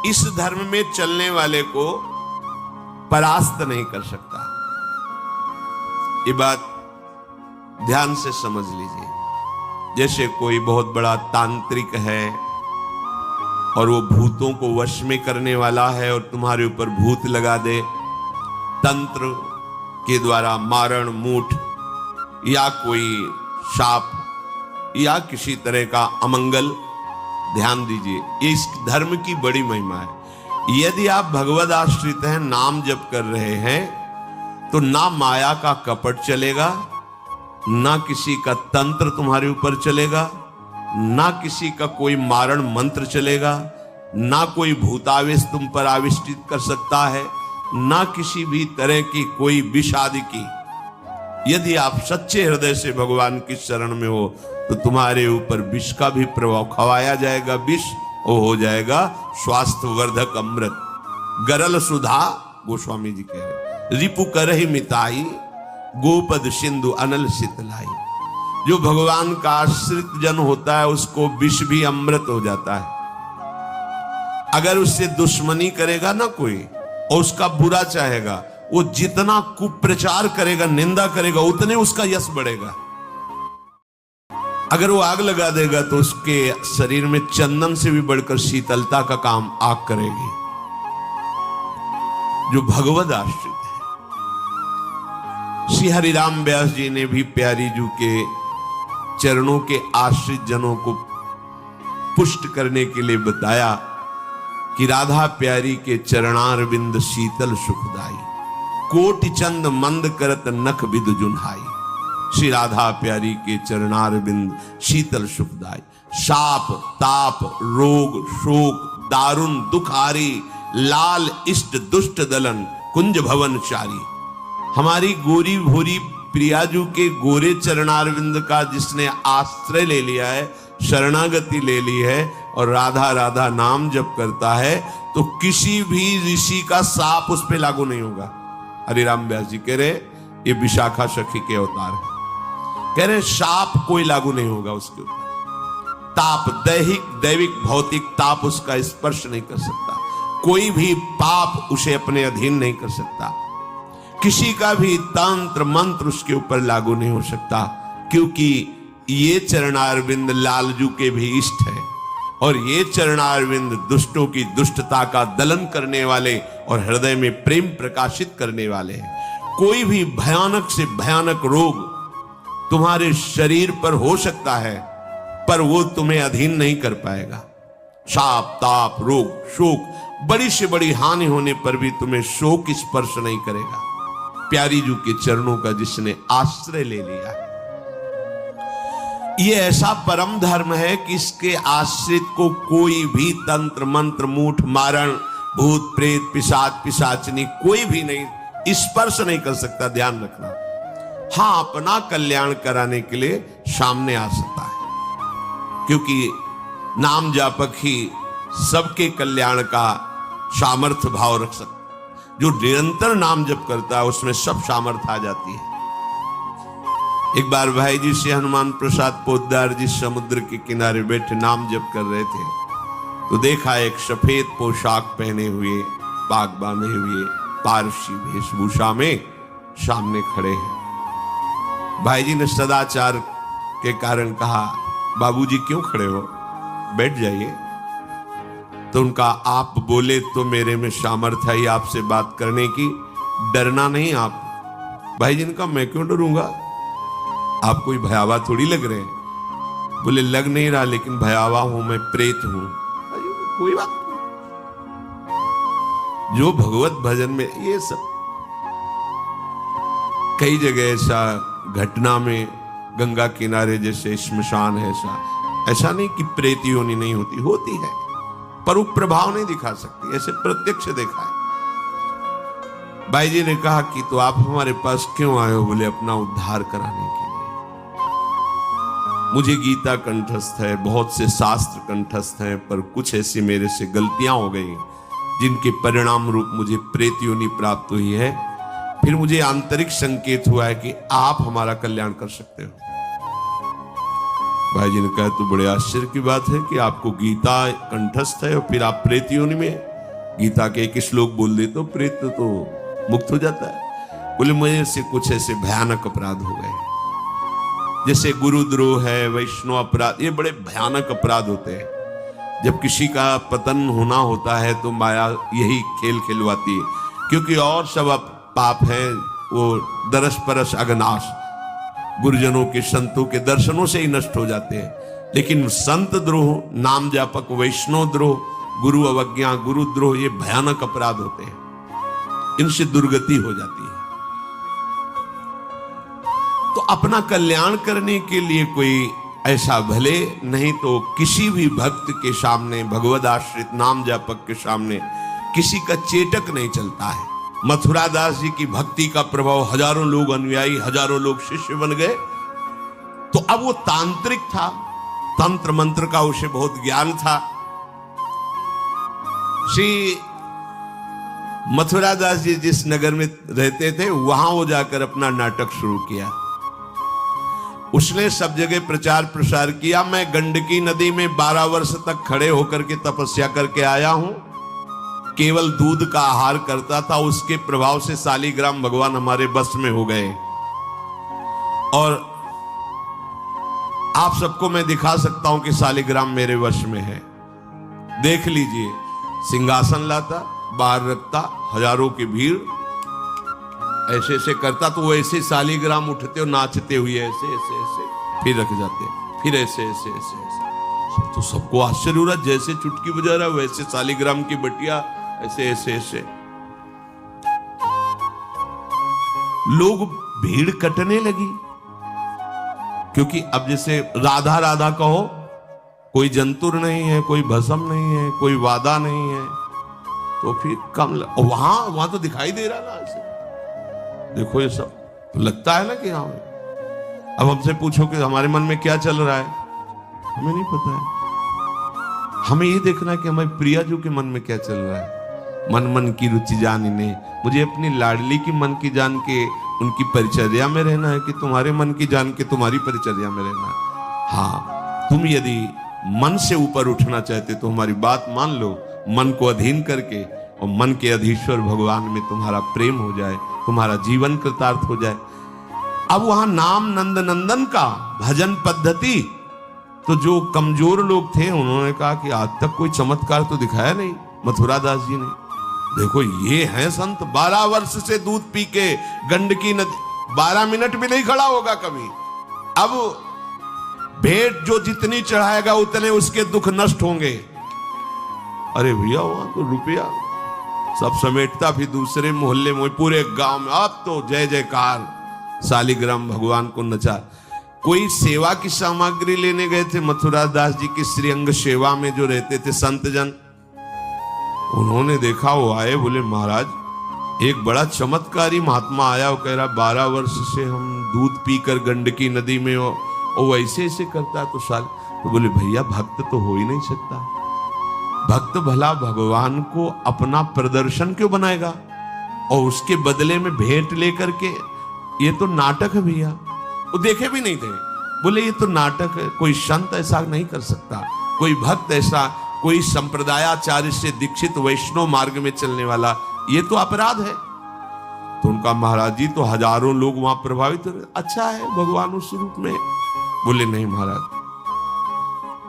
इस धर्म में चलने वाले को परास्त नहीं कर सकता। ये बात ध्यान से समझ लीजिए। जैसे कोई बहुत बड़ा तांत्रिक है और वो भूतों को वश में करने वाला है और तुम्हारे ऊपर भूत लगा दे, तंत्र के द्वारा मारण मूठ या कोई शाप या किसी तरह का अमंगल, ध्यान दीजिए, ये इस धर्म की बड़ी महिमा है। यदि आप भगवद आश्रित हैं, नाम जप कर रहे हैं, तो ना माया का कपट चलेगा, ना किसी का तंत्र तुम्हारे ऊपर चलेगा, ना किसी का कोई मारण मंत्र चलेगा, ना कोई भूतावेश तुम पर आविष्टित कर सकता है, ना किसी भी तरह की कोई विष आदि की। यदि आप सच्चे हृदय से भगवान की शरण में हो तो तुम्हारे ऊपर विष का भी प्रभाव खवाया जाएगा। विष वो हो जाएगा स्वास्थ्यवर्धक अमृत। गरल सुधा, गोस्वामी जी कह रहे, रिपु करहि मिताई, गोपद सिंधु अनल शीतलाई। जो भगवान का आश्रित जन होता है उसको विष भी अमृत हो जाता है। अगर उससे दुश्मनी करेगा ना कोई और उसका बुरा चाहेगा, वो जितना कुप्रचार करेगा, निंदा करेगा, उतने उसका यश बढ़ेगा। अगर वो आग लगा देगा तो उसके शरीर में चंदन से भी बढ़कर शीतलता का काम आग करेगी। जो भगवद आश्रित है, श्री हरिराम व्यास जी ने भी प्यारी जू के चरणों के आश्रित जनों को पुष्ट करने के लिए बताया कि राधा प्यारी के चरणारविंद शीतल सुखदाई, कोटि चंद मंद करत नख विद जुन्हाई। श्री राधा प्यारी के चरणारविंद शीतल सुखदाई। शाप ताप रोग शोक दारुण दुखारी, लाल इष्ट दुष्ट दलन कुंज भवन चारी। हमारी गोरी भूरी प्रियाजू के गोरे चरणारविंद का जिसने आश्रय ले लिया है, शरणागति ले ली है और राधा राधा नाम जप करता है, तो किसी भी ऋषि का साप उस पर लागू नहीं होगा। हरिराम व्यास जी कह रहे ये विशाखा सखी के अवतार है, कह रहे शाप कोई लागू नहीं होगा उसके ऊपर। ताप दैहिक दैविक भौतिक ताप उसका स्पर्श नहीं कर सकता। कोई भी पाप उसे अपने अधीन नहीं कर सकता। किसी का भी तंत्र मंत्र उसके ऊपर लागू नहीं हो सकता, क्योंकि ये चरणारविंद लालजू के भी इष्ट है और ये चरणारविंद दुष्टों की दुष्टता का दलन करने वाले और हृदय में प्रेम प्रकाशित करने वाले हैं। कोई भी भयानक से भयानक रोग तुम्हारे शरीर पर हो सकता है, पर वो तुम्हें अधीन नहीं कर पाएगा। शाप ताप रोग शोक, बड़ी से बड़ी हानि होने पर भी तुम्हें शोक स्पर्श नहीं करेगा। प्यारी जू के चरणों का जिसने आश्रय ले लिया है, ये ऐसा परम धर्म है कि इसके आश्रित को कोई भी तंत्र मंत्र मूठ मारण भूत प्रेत पिशाच पिशाचनी कोई भी नहीं स्पर्श नहीं कर सकता। ध्यान रखना। हाँ, अपना कल्याण कराने के लिए सामने आ सकता है, क्योंकि नाम जापक ही सबके कल्याण का सामर्थ्य भाव रख सकता। जो निरंतर नाम जप करता है उसमें सब सामर्थ्य आ जाती है। एक बार भाई जी से हनुमान प्रसाद पोद्दार जी समुद्र के किनारे बैठे नाम जप कर रहे थे, तो देखा एक सफेद पोशाक पहने हुए पाग बांधे हुए पारसी वेशभूषा में सामने खड़े हैं। भाई जी ने सदाचार के कारण कहा, बाबूजी क्यों खड़े हो, बैठ जाइए। तो उनका आप बोले तो मेरे में सामर्थ्य है आपसे बात करने की, डरना नहीं आप। भाई जी ने कहा मैं क्यों डरूंगा, आप कोई भयावह थोड़ी लग रहे हैं। बोले लग नहीं रहा, लेकिन भयावह हूं, मैं प्रेत हूं। कोई बात नहीं। जो भगवत भजन में ये सब कई जगह ऐसा घटना में, गंगा किनारे जैसे श्मशान है, ऐसा नहीं कि प्रेत योनि नहीं होती, होती है, पर वो प्रभाव नहीं दिखा सकती। ऐसे प्रत्यक्ष देखा है। भाई जी ने कहा कि तो आप हमारे पास क्यों आए हो? बोले अपना उद्धार कराने के लिए। मुझे गीता कंठस्थ है, बहुत से शास्त्र कंठस्थ हैं, पर कुछ ऐसी मेरे से गलतियां हो गई जिनके परिणाम रूप मुझे प्रेत योनि प्राप्त हुई है। फिर मुझे आंतरिक संकेत हुआ है कि आप हमारा कल्याण कर सकते हो। भाई जी ने कहा तो बड़े आश्चर्य की बात है कि आपको गीता कंठस्थ है और फिर आप प्रेत योनि में। गीता के एक श्लोक बोल दे तो प्रेत तो मुक्त हो जाता है। बोले मुझे से कुछ ऐसे भयानक अपराध हो गए, जैसे गुरुद्रोह है, वैष्णव अपराध, ये बड़े भयानक अपराध होते हैं। जब किसी का पतन होना होता है तो माया यही खेल खिलवाती है, क्योंकि और सब पाप है वो दरस परस अगनाश, गुरुजनों के संतों के दर्शनों से ही नष्ट हो जाते हैं। लेकिन संत द्रोह, नाम जापक, वैष्णव द्रोह, गुरु अवज्ञा, गुरुद्रोह, ये भयानक अपराध होते हैं, इनसे दुर्गति हो जाती है। तो अपना कल्याण करने के लिए कोई ऐसा भले, नहीं तो किसी भी भक्त के सामने, भगवद आश्रित नाम जापक के सामने किसी का चेटक नहीं चलता है। मथुरा दास जी की भक्ति का प्रभाव, हजारों लोग अनुयायी, हजारों लोग शिष्य बन गए। तो अब वो तांत्रिक था, तंत्र मंत्र का उसे बहुत ज्ञान था। श्री मथुरा दास जी जिस नगर में रहते थे वहां वो जाकर अपना नाटक शुरू किया। उसने सब जगह प्रचार प्रसार किया, मैं गंडकी नदी में 12 वर्ष तक खड़े होकर के तपस्या करके आया हूं, केवल दूध का आहार करता था, उसके प्रभाव से शालिग्राम भगवान हमारे बस में हो गए। और आप सबको मैं दिखा सकता हूं कि शालिग्राम मेरे वश में है, देख लीजिए। सिंहासन लाता, बाहर रखता, हजारों की भीड़, ऐसे ऐसे करता तो वो ऐसे शालिग्राम उठते और नाचते हुए ऐसे ऐसे ऐसे फिर रख जाते, फिर ऐसे ऐसे ऐसे ऐसे। तो सबको आश्चर्य हो रहा, जैसे चुटकी बजा रहा वैसे शालिग्राम की बटिया ऐसे ऐसे ऐसे। लोग भीड़ कटने लगी, क्योंकि अब जैसे राधा राधा कहो, कोई जंतुर नहीं है, कोई भस्म नहीं है, कोई वादा नहीं है, तो फिर कम वहां तो दिखाई दे रहा ना ऐसे। देखो ये सब तो लगता है ना कि हाँ। अब हमसे पूछो कि हमारे मन में क्या चल रहा है, हमें नहीं पता है। हमें ये देखना है कि हमारे प्रिया जी के मन में क्या चल रहा है। मन मन की रुचि जानिने, मुझे अपनी लाडली की मन की जान के उनकी परिचर्या में रहना है कि तुम्हारे मन की जान के तुम्हारी परिचर्या में रहना है। हाँ, तुम यदि मन से ऊपर उठना चाहते तो हमारी बात मान लो, मन को अधीन करके, और मन के अधीश्वर भगवान में तुम्हारा प्रेम हो जाए, तुम्हारा जीवन कृतार्थ हो जाए। अब वहां नाम नंद नंदन का भजन पद्धति, तो जो कमजोर लोग थे उन्होंने कहा कि आज तक कोई चमत्कार तो दिखाया नहीं मथुरा दास जी ने। देखो ये है संत, 12 वर्ष से दूध पी के गंडकी नदी, 12 मिनट भी नहीं खड़ा होगा कभी। अब भेंट जो जितनी चढ़ाएगा उतने उसके दुख नष्ट होंगे। अरे भैया वहां तो रुपया सब समेटता, फिर दूसरे मोहल्ले में, पूरे गांव में अब तो जय जयकार, शालिग्राम भगवान को नचा। कोई सेवा की सामग्री लेने गए थे मथुरा दास जी की श्रीअंग सेवा में जो रहते थे संत जन, उन्होंने देखा, वो आए, बोले महाराज एक बड़ा चमत्कारी महात्मा आया, वो कह रहा 12 वर्ष से हम दूध पीकर गंडकी नदी में, वो ऐसे ऐसे करता है। तो बोले भैया भक्त तो हो ही नहीं सकता, भक्त भला भगवान को अपना प्रदर्शन क्यों बनाएगा, और उसके बदले में भेंट लेकर के, ये तो नाटक है भैया। वो देखे भी नहीं थे, बोले ये तो नाटक है, कोई संत ऐसा नहीं कर सकता, कोई भक्त ऐसा, कोई संप्रदायाचार्य से दीक्षित वैष्णव मार्ग में चलने वाला, ये तो अपराध है। तो उनका महाराज जी तो हजारों लोग वहां प्रभावित हो, अच्छा है भगवान उस रूप में। बोले नहीं महाराज,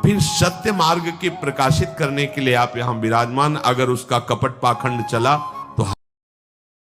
फिर सत्य मार्ग के प्रकाशित करने के लिए आप यहां विराजमान, अगर उसका कपट पाखंड चला